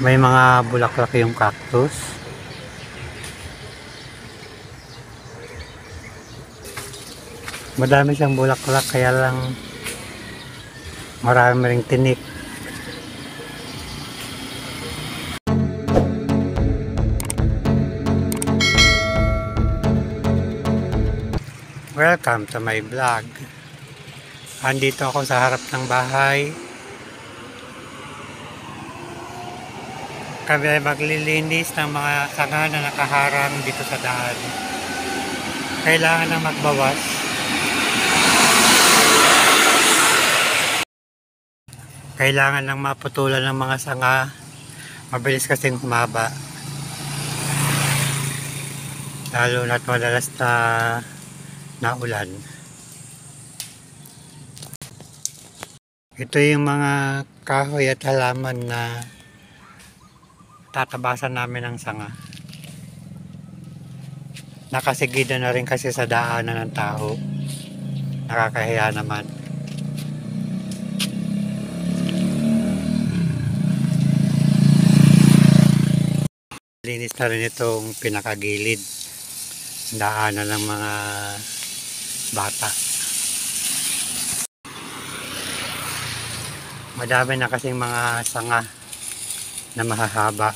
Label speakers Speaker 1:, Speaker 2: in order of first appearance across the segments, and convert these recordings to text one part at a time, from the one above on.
Speaker 1: May mga bulaklak yung cactus. Madami siyang bulaklak kaya lang marami ring tinik. Welcome to my vlog. Andito ako sa harap ng bahay. Kami ay maglilinis ng mga sanga na nakaharang dito sa daan. Kailangan na magbawas. Kailangan lang maputulan ng mga sanga. Mabilis kasing humaba. Lalo na't madalas na ulan. Ito yung mga kahoy at halaman na tatabasan namin ng sanga. Nakasigida na rin kasi sa daanan ng tao. Nakakahiya naman. Linis na rin itong pinakagilid. Daanan ng mga bata. Madami na kasing mga sanga na mahahaba.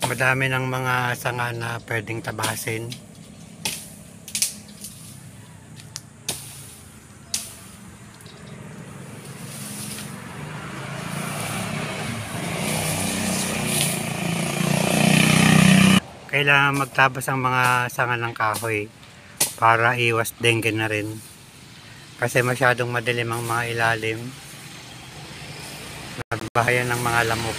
Speaker 1: Madami ng mga sanga na pwedeng tabasin. Kailangan magtabas ang mga sanga ng kahoy para iwas dengue na rin. Kasi masyadong madilim ang mga ilalim. Nagbahayan ng mga lamok.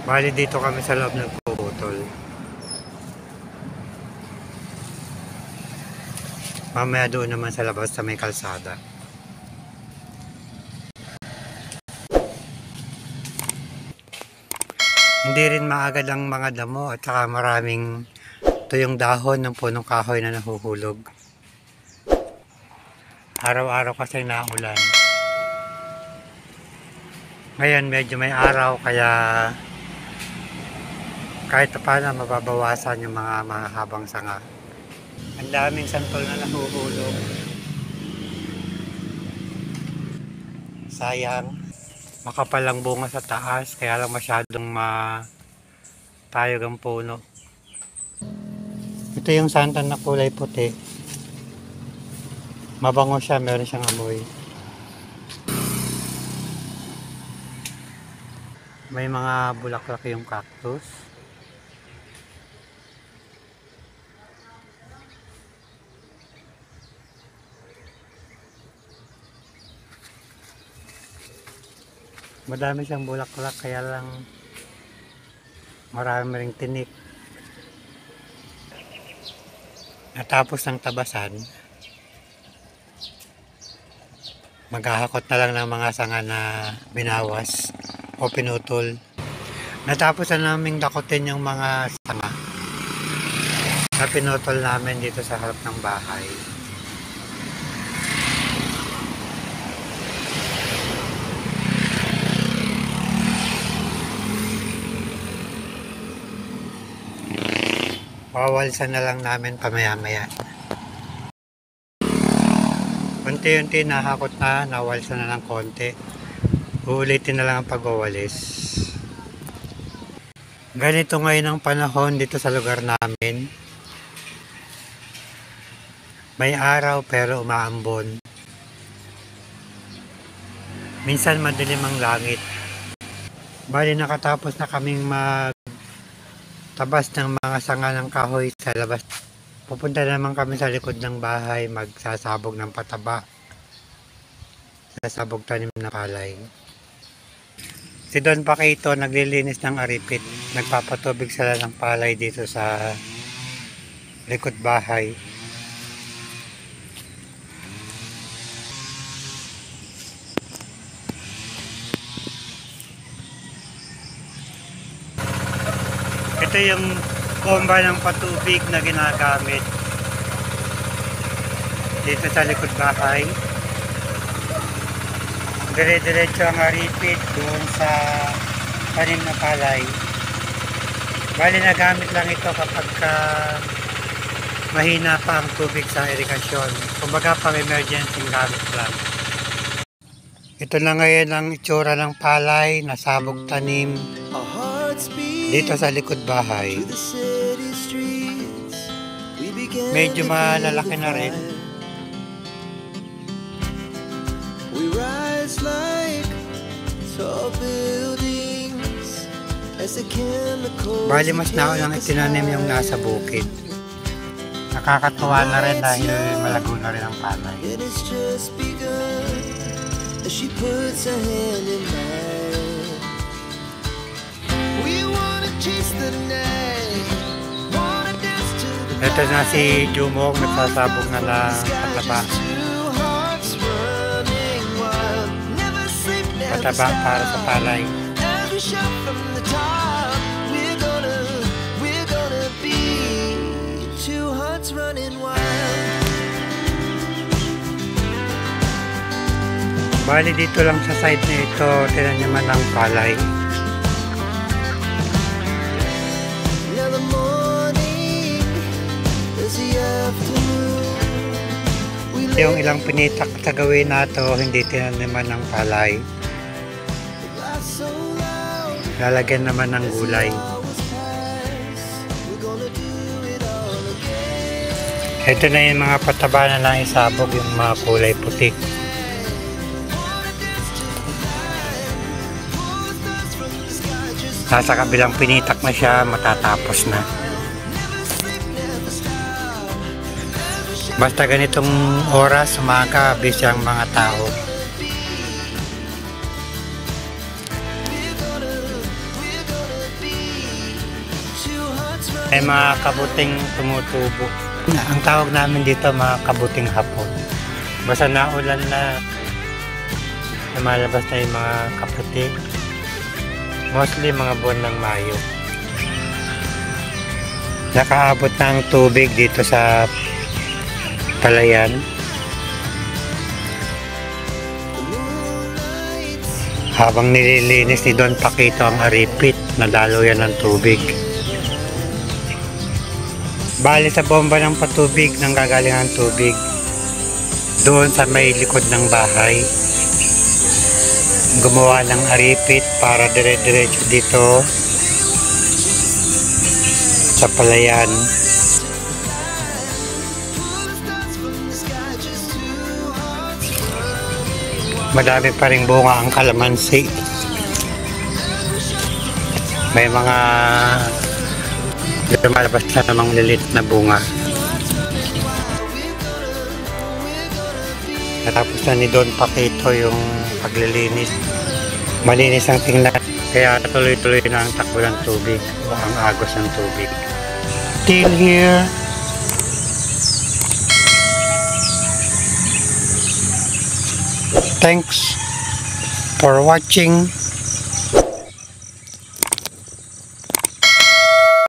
Speaker 1: Bali dito kami sa loob nagpuputol. Mamaya doon naman sa labas sa may kalsada. Hindi rin maagad ang mga damo at saka maraming tuyong dahon ng punong kahoy na nahuhulog. Araw-araw kasi naulan. Ngayon medyo may araw kaya kahit paano mababawasan yung mga mahahabang sanga. Ang daming santol na nahuhulog. Sayang. Makapal ang bunga sa taas kaya lang masyadong matayog ang puno. Ito yung santan na kulay puti. Mabango siya, meron siyang amoy. May mga bulaklak yung cactus. Madami siyang bulaklak kaya lang marami ring tinik. Natapos ng tabasan, maghahakot na lang ng mga sanga na binawas o pinutol. Natapos na naming dakutin yung mga sanga na pinutol namin dito sa harap ng bahay. Wawalsan na lang namin pamaya-maya. Unti-unti nahakot na, nawalsan na ng konti. Uulitin na lang ang pagwawalis. Ganito ngayon ang panahon dito sa lugar namin. May araw pero umaambon. Minsan madilim ang langit. Bali nakatapos na kaming tabas ng mga sanga ng kahoy sa labas. Pupunta naman kami sa likod ng bahay, magsasabog ng pataba. Sasabog tanim na palay. Si Don Paquito naglilinis ng aripit. Nagpapatubig sila ng palay dito sa likod bahay. Ito yung bomba ng patubig na ginagamit dito sa likod bahay. Dire-diretso ang aripit doon sa tanim na palay. Bali nagamit lang ito kapag mahina pa ang tubig sa irigasyon. Kumbaga pang emergency gamit lang. Ito na ngayon ang itsura ng palay na sabog tanim dito sa likod bahay. Medyo malalaki na rin.
Speaker 2: We rise like tall buildings as the chemicals.
Speaker 1: Bali mas naulang itinanim yung nasa bukid. Nakakatuwa na rin dahil malago na rin ang palay.
Speaker 2: And it's just begun as she puts her hand in mine. We wanna chase the night, wanna dance to the
Speaker 1: Ito na si Jumong, nagsasabog na ng pataba. Pataba para sa palay.
Speaker 2: Every shot from the top, we're gonna be two hearts running wild.
Speaker 1: Bali dito lang sa side na ito, tinan naman ang palay.
Speaker 2: Now the morning is the afternoon. We
Speaker 1: Yung ilang pinitak sa gawin na to, hindi tinaniman ng palay.
Speaker 2: laugh so loud.
Speaker 1: Lalagyan naman ng gulay.
Speaker 2: Hours pass. We're gonna do it all again.
Speaker 1: Ito na yung mga pataba na naisabog, yung mga kulay puti. Nasa kabilang pinitak na siya, matatapos na. Basta ganitong oras, umaga, busy ang mga tao. May mga kabuting tumutubo. Ang tawag namin dito mga kabuting hapon. Basta naulan na, lumalabas na yung mga kaputi. Mostly mga buwan ng Mayo. Nakaabot na ang tubig dito sa palayan. Habang nililinis ni Don Paquito ang aripit, nadalo yan ng tubig. Bali sa bomba ng patubig, nang gagaling ang tubig doon sa may likod ng bahay. Gumawa ng aripit para dire-diretso dito sa palayan. Madami pa ring bunga ang kalamansi. May mga lumalabas na namang lilit na bunga. Natapos na ni Don Paquito yung paglilinis. Malinis ang tingnan, kaya tuloy-tuloy na ang takbo ng tubig o ang agos ng tubig. Till here. Thanks for watching.